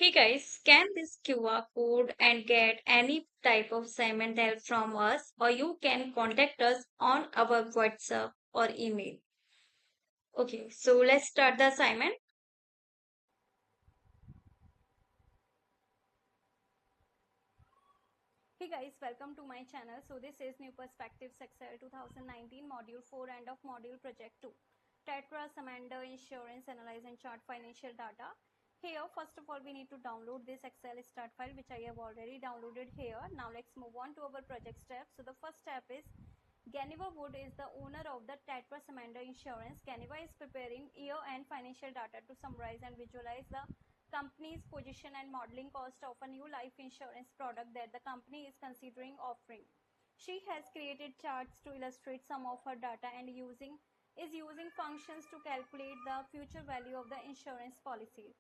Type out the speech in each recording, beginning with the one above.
Hey guys, scan this QR code and get any type of assignment help from us, or you can contact us on our WhatsApp or email. Okay, so let's start the assignment. Hey guys, welcome to my channel. So this is New Perspectives Excel 2019 Module 4 and of Module Project 2. Tetra Sammander Insurance Analyze and Chart Financial Data. Here, first of all, we need to download this Excel start file which I have already downloaded here. Now let's move on to our project step. So the first step is Geneva Wood is the owner of the Tetra Sammander Insurance. Geneva is preparing year-end financial data to summarize and visualize the company's position and modeling cost of a new life insurance product that the company is considering offering. She has created charts to illustrate some of her data and using functions to calculate the future value of the insurance policy.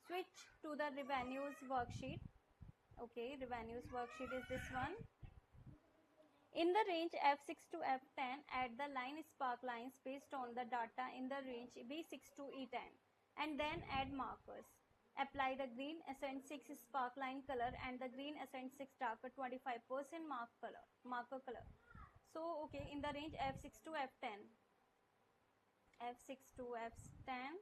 Switch to the revenues worksheet. Okay, revenues worksheet is this one. In the range F6 to F10, add the line sparklines based on the data in the range B6 to E10 and then add markers. Apply the green accent 6 sparkline color and the green accent 6 darker 25% marker color. So okay, in the range F6 to F10, F6 to F10,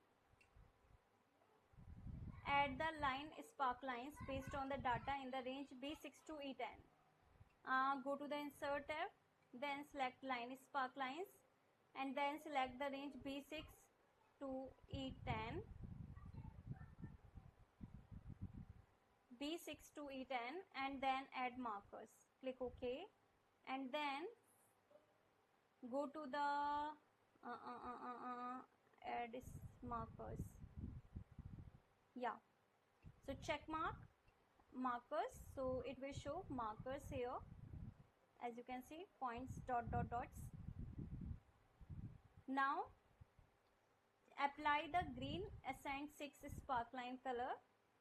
add the line sparklines based on the data in the range B6 to E10. Go to the insert tab, then select line sparklines and then select the range B6 to E10, B6 to E10 and then add markers. Click OK and then go to the add markers. Yeah, so check markers, so it will show markers here, as you can see, points, dots. Now apply the green accent 6 sparkline color,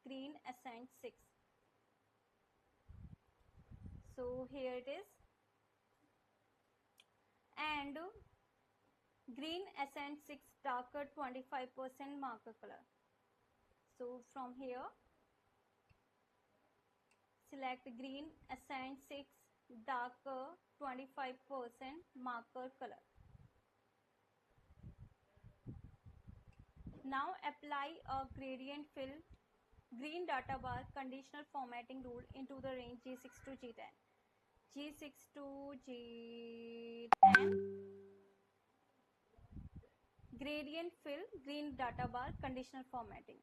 green accent 6. So here it is, and green accent 6 darker 25% marker color. So from here select green accent 6 darker 25% marker color. Now apply a gradient fill green data bar conditional formatting rule into the range G6 to G10. G6 to G10, gradient fill green data bar conditional formatting.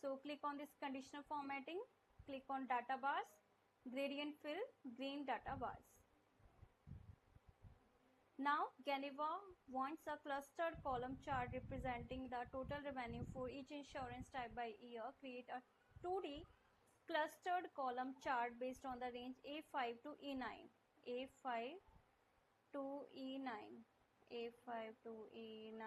So click on this conditional formatting, click on data bars, gradient fill green data bars. Now Geneva wants a clustered column chart representing the total revenue for each insurance type by year. Create a 2D clustered column chart based on the range A5 to E9, A5 to E9, A5 to E9.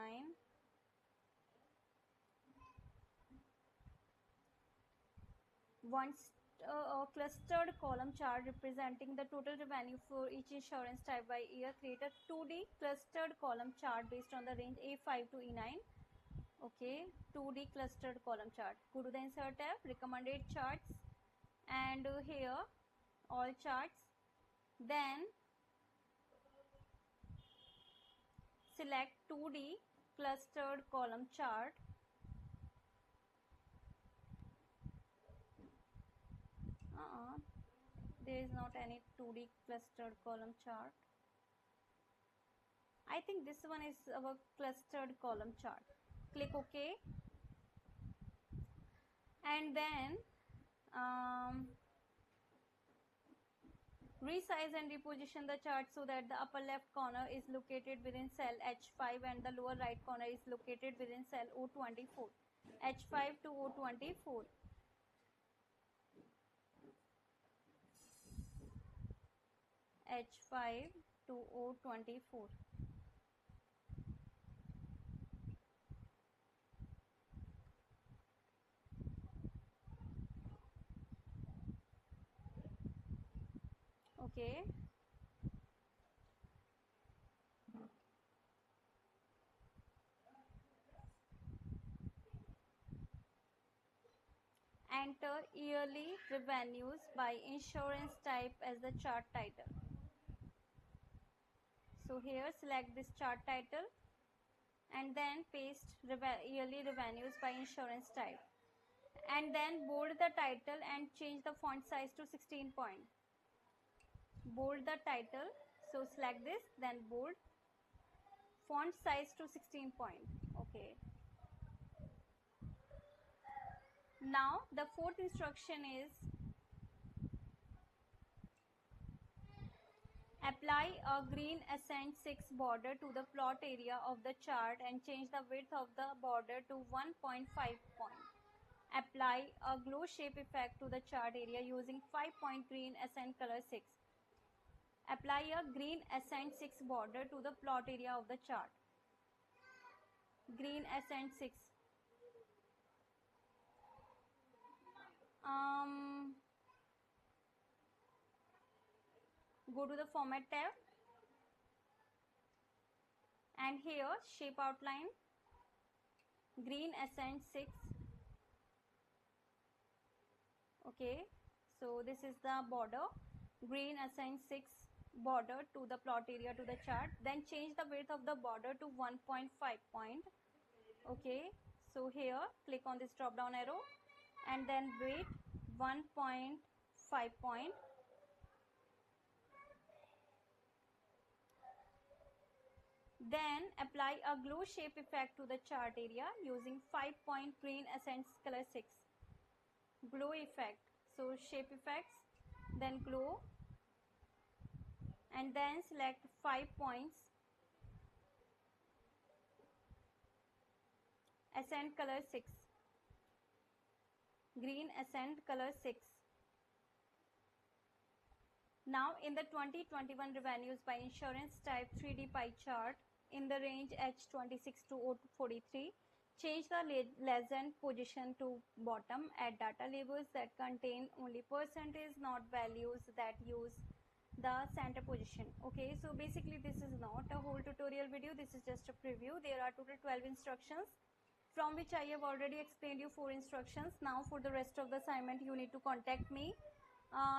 Once a clustered column chart representing the total revenue for each insurance type by year, create a 2D clustered column chart based on the range A5 to E9. Okay, 2D clustered column chart. Go to the insert tab, recommended charts, and here all charts. Then select 2D clustered column chart. There is not any 2D clustered column chart. I think this one is our clustered column chart. Click OK and then resize and reposition the chart so that the upper left corner is located within cell H5 and the lower right corner is located within cell O24. H5 to O24. H5 to O24. Okay. enter yearly revenues by insurance type as the chart title. So here select this chart title and then paste yearly revenues by insurance type, and then bold the title and change the font size to 16 point. Bold the title, so select this, then bold, font size to 16 point. Okay, now the fourth instruction is apply a green accent 6 border to the plot area of the chart and change the width of the border to 1.5 point. Apply a glow shape effect to the chart area using 5-point green accent color 6. Apply a green accent 6 border to the plot area of the chart. Green accent 6. Go to the format tab and here shape outline, green accent 6. Okay, so this is the border, green accent 6 border to the plot area to the chart, then change the width of the border to 1.5 point. Okay, so here click on this drop down arrow and then width 1.5 point. Then apply a glow shape effect to the chart area using 5-point green accent color 6. Glow effect, so shape effects, then glow, and then select 5 points, accent color 6, green accent color 6. Now in the 2021 revenues by insurance type 3D pie chart in the range H26 to O43, change the legend position to bottom, add data labels that contain only percentage, not values that use the center position. Okay, so basically this is not a whole tutorial video, this is just a preview. There are total 12 instructions, from which I have already explained you 4 instructions. Now for the rest of the assignment you need to contact me.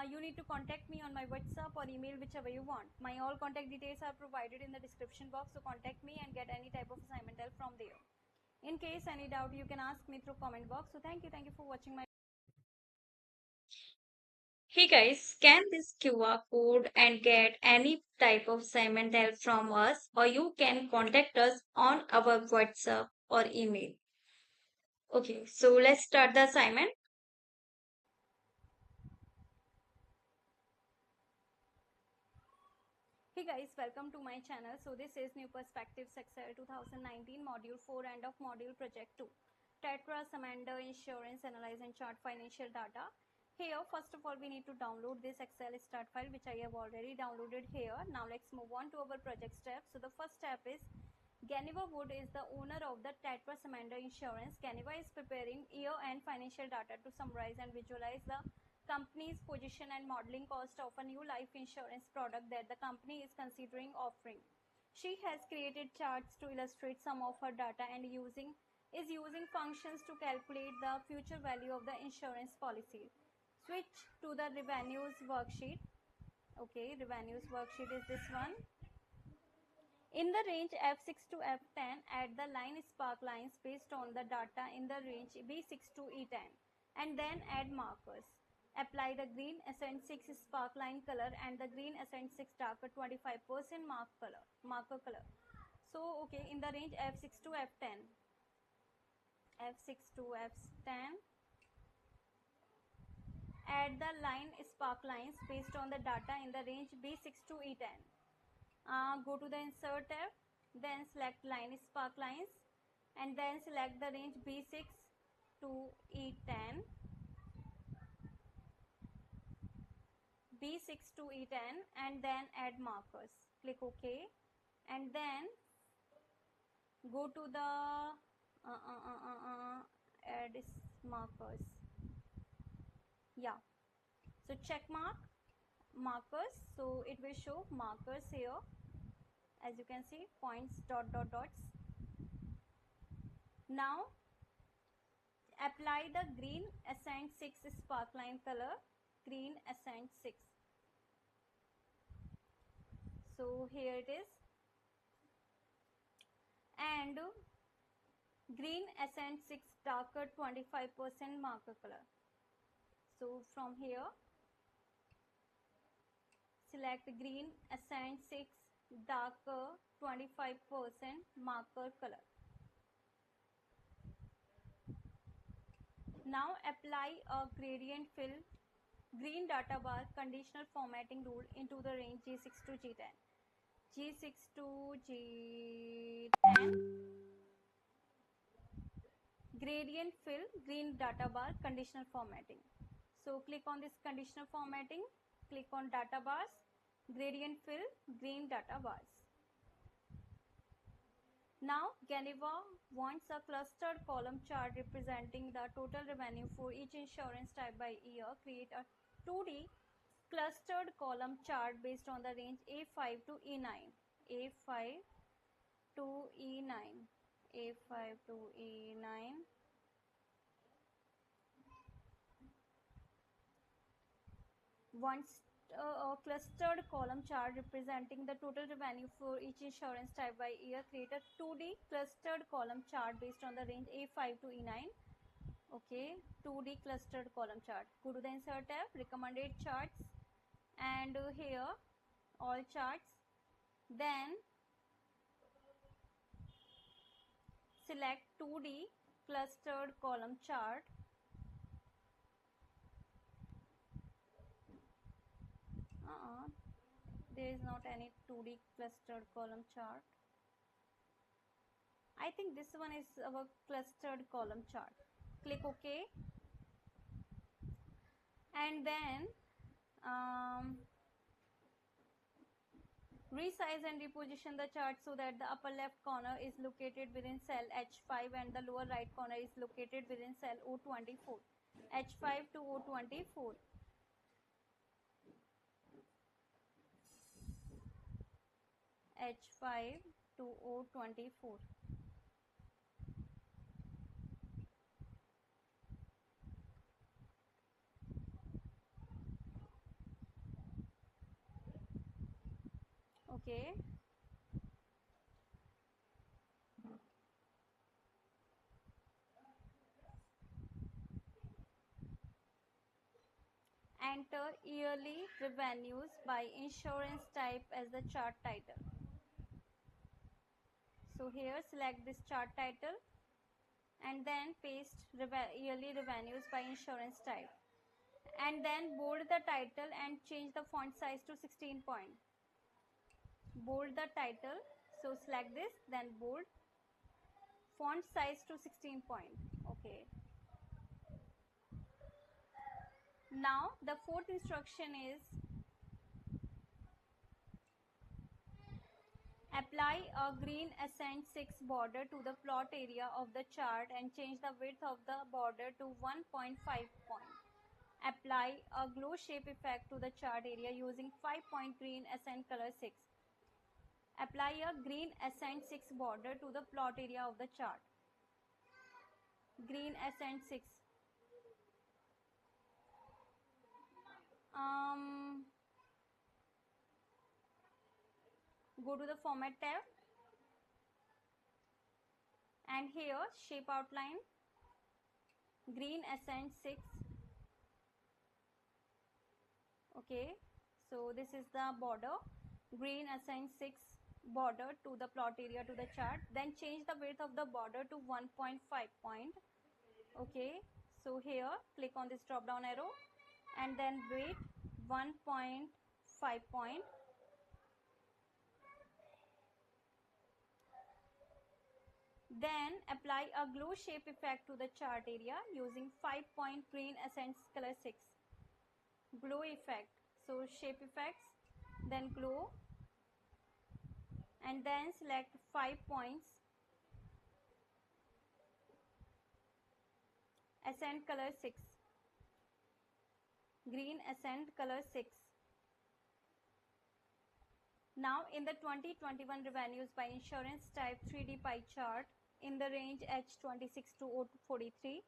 You need to contact me on my WhatsApp or email, whichever you want. My all contact details are provided in the description box, so contact me and get any type of assignment help from there. In case any doubt, you can ask me through comment box. So thank you for watching my. Hey guys, scan this QR code and get any type of assignment help from us, or you can contact us on our WhatsApp or email. Okay, so let's start the assignment. Hey guys, welcome to my channel. So this is New Perspectives Excel 2019 Module 4 end of Module Project 2. Tetra Sammander Insurance Analyze and Chart Financial Data. Here, first of all, we need to download this Excel start file, which I have already downloaded here. Now let's move on to our project step. So the first step is Geneva Wood is the owner of the Tetra Sammander Insurance. Geneva is preparing year-end financial data to summarize and visualize the company's position and modeling cost of a new life insurance product that the company is considering offering. She has created charts to illustrate some of her data and is using functions to calculate the future value of the insurance policy. Switch to the revenues worksheet. Okay, revenues worksheet is this one. In the range F6 to F10, add the line sparklines based on the data in the range B6 to E10 and then add markers. Apply the green accent 6 sparkline color and the green accent 6 darker 25% marker color. So okay, in the range F6 to F10, F6 to F10, add the line sparklines based on the data in the range B6 to E10. Go to the insert tab, then select line sparklines and then select the range B6 to E10, B6 to E10 and then add markers. Click OK and then go to the add markers. Yeah, so check markers, so it will show markers here, as you can see, points, dots. Now apply the green accent 6 sparkline color, green accent 6. So here it is, and green accent 6 darker 25% marker color. So from here select green accent 6 darker 25% marker color. Now apply a gradient fill green data bar conditional formatting rule into the range G6 to G10. G6 to G10 gradient fill green data bar conditional formatting. So click on this conditional formatting, click on data bars, gradient fill green data bars. Now Geneva wants a clustered column chart representing the total revenue for each insurance type by year. Create a 2D clustered column chart based on the range A5 to E9. A5 to E9. A5 to E9. Once a clustered column chart representing the total revenue for each insurance type by year, create a 2D clustered column chart based on the range A5 to E9. Okay, 2D clustered column chart. Go to the insert tab, recommended charts, and here all charts. Then select 2D clustered column chart. There is not any 2D clustered column chart. I think this one is our clustered column chart. Click OK, and then resize and reposition the chart so that the upper left corner is located within cell H5 and the lower right corner is located within cell O24. H5 to O24. H5 to O24. Okay. Enter yearly revenues by insurance type as the chart title. So here select this chart title and then paste yearly revenues by insurance type, and then bold the title and change the font size to 16 point. Bold the title, so select this, then bold, font size to 16 point. Okay. Now the fourth instruction is apply a green accent 6 border to the plot area of the chart and change the width of the border to 1.5 point. Apply a glow shape effect to the chart area using 5-point green accent color 6. Apply a green accent 6 border to the plot area of the chart. Green accent 6. Go to the format tab and here shape outline, green accent 6. Okay, so this is the border, green accent 6 border to the plot area to the chart. Then change the width of the border to 1.5 point. Okay, so here click on this drop down arrow and then width 1.5 point. Then apply a glow shape effect to the chart area using 5-point green accent color 6. Glow effect, so shape effects, then glow, and then select 5 points, accent color 6, green accent color 6. Now in the 2021 revenues by insurance type 3D pie chart in the range H26 to O43,